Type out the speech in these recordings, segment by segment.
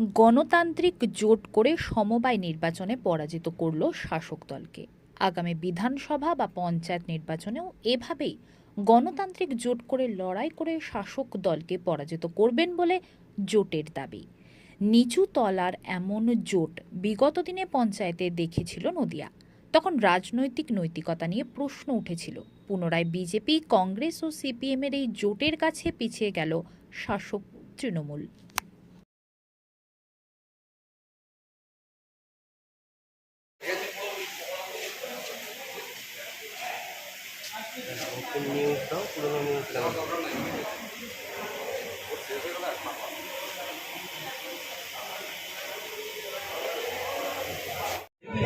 গণতান্ত্রিক জোট করে সমবায় নির্বাচনে পরাজিত করল শাসক দলকে। আগামী বিধানসভা বা পঞ্চায়েত নির্বাচনেও এভাবেই গণতান্ত্রিক জোট করে লড়াই করে শাসক দলকে পরাজিত করবেন বলে জোটের দাবি। নিচু তলার এমন জোট বিগত দিনে পঞ্চায়েতে দেখেছিল নদিয়া। তখন রাজনৈতিক নৈতিকতা নিয়ে প্রশ্ন উঠেছিল। পুনরায় বিজেপি, কংগ্রেস ও সিপিএমের এই জোটের কাছে পিছিয়ে গেল শাসক তৃণমূল।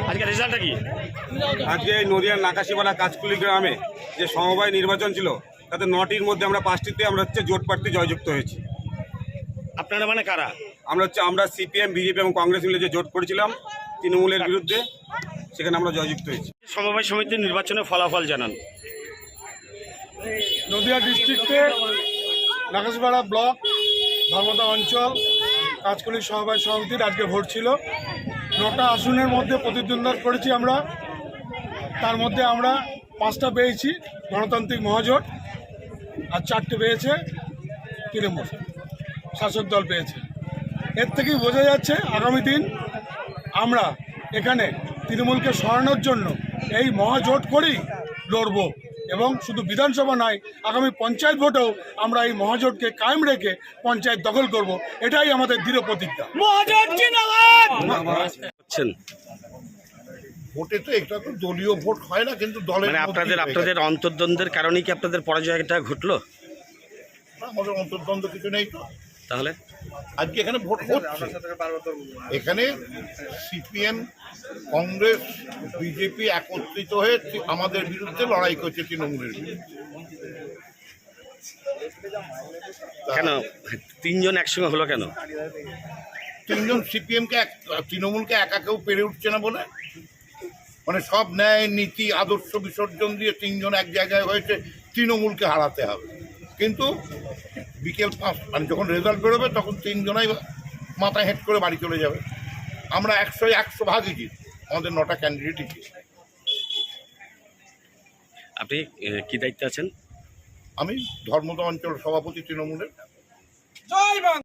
আজকে রেজাল্টটা কি? আজকে নদিয়ার নাকাশিপাড়া কাঁচকুলি গ্রামে যে সমবায় নির্বাচন ছিল তাতে 9টির মধ্যে আমরা 5টিতে আমরা জোট প্রার্থী জয়যুক্ত হয়েছি। আপনারা মানে কারা? আমরা সিপিএম, বিজেপি এবং কংগ্রেস মিলে যে জোট করেছিলাম তৃণমূলের বিরুদ্ধে, সেখানে আমরা জয়যুক্ত হয়েছি। সমবায় সমিতির নির্বাচনে ফলাফল জানান। নদিয়া ডিস্ট্রিক্টে নাকাশিপাড়া ব্লক, ধর্মদা অঞ্চল, কাঁচকুলি সমবায় সমিতির আজকে ভোট ছিল। 9টা আসনের মধ্যে প্রতিদ্বন্দ্বিতা করেছি আমরা। তার মধ্যে আমরা 5টা পেয়েছি গণতান্ত্রিক মহাজোট, আর 4টে পেয়েছে তৃণমূল, শাসক দল পেয়েছে। এর থেকেই বোঝা যাচ্ছে আগামী দিন আমরা এখানে তৃণমূলকে সরানোর জন্য এই মহাজোট করেই লড়ব, এবং শুধু বিধানসভা নয়, আগামী পঞ্চায়েত ভোটেও আমরা এই মহাজোটকে কায়েম রেখে পঞ্চায়েত দখল করব। এটাই আমাদের দৃঢ় প্রতিজ্ঞা। ভোটে তো এটা তো দলীয় ভোট হয় না, কিন্তু দলের মানে আপনাদের অন্তর্দ্বন্দ্বের কারণেই কি আপনাদের পরাজয়টা ঘটলো? আমাদের অন্তর্দ্বন্দ্ব কিছু নেই তো। তাহলে আজকে এখানে ভোট হচ্ছে, এখানে সিপিএম, কংগ্রেস, বিজেপি একত্রিত হয়ে আমাদের বিরুদ্ধে লড়াই করছে তৃণমূলের বিরুদ্ধে। কেন 3 জন একসঙ্গে হলো কেন? 3 জন সিপিএমকে তৃণমূলকে একা কেউ পেরে উঠছে না বলে, মানে সব ন্যায় নীতি আদর্শ বিসর্জন দিয়ে 3 জন এক জায়গায় হয়েছে তৃণমূলকে হারাতে হবে। কিন্তু বিকেল 5 মানে যখন রেজাল্ট বেরোবে তখন 3 জনাই মাথায় হেঁট করে বাড়ি চলে যাবে। আমরা 100 ভাগই জিত, আমাদের 9টা ক্যান্ডিডেটই জিত। আপনি কি দায়িত্বে আছেন? আমি ধর্মদা অঞ্চল সভাপতি তৃণমূলের।